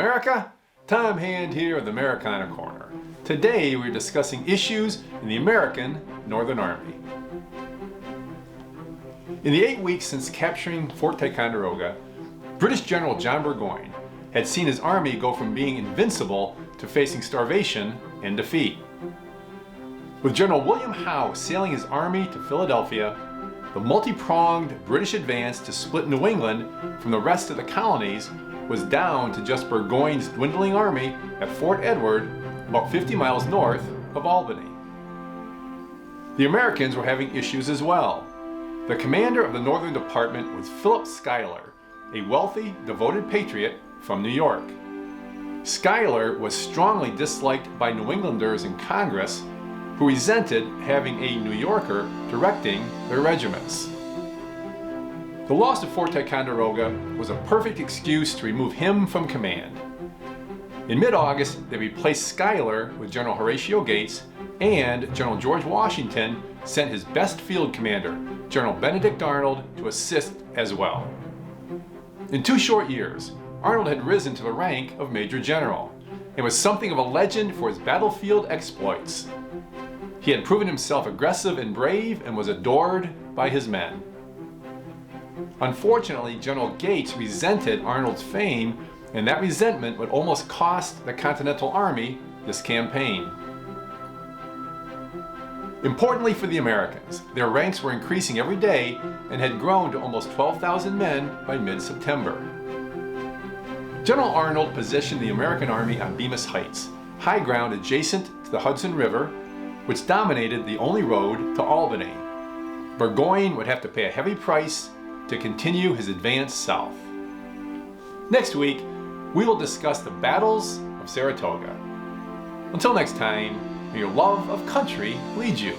America! Tom Hand here of the Americana Corner. Today we're discussing issues in the American Northern Army. In the 8 weeks since capturing Fort Ticonderoga, British General John Burgoyne had seen his army go from being invincible to facing starvation and defeat. With General William Howe sailing his army to Philadelphia, the multi-pronged British advance to split New England from the rest of the colonies was down to just Burgoyne's dwindling army at Fort Edward, about 50 miles north of Albany. The Americans were having issues as well. The commander of the Northern Department was Phillip Schuyler, a wealthy, devoted patriot from New York. Schuyler was strongly disliked by New Englanders in Congress, who resented having a New Yorker directing their regiments. The loss of Fort Ticonderoga was a perfect excuse to remove him from command. In mid-August, they replaced Schuyler with General Horatio Gates, and General George Washington sent his best field commander, General Benedict Arnold, to assist as well. In 2 short years, Arnold had risen to the rank of Major General and was something of a legend for his battlefield exploits. He had proven himself aggressive and brave and was adored by his men. Unfortunately, General Gates resented Arnold's fame, and that resentment would almost cost the Continental Army this campaign. Importantly for the Americans, their ranks were increasing every day and had grown to almost 12,000 men by mid-September. General Arnold positioned the American army on Bemis Heights, high ground adjacent to the Hudson River, which dominated the only road to Albany. Burgoyne would have to pay a heavy price to continue his advance south. Next week, we will discuss the Battles of Saratoga. Until next time, may your love of country lead you.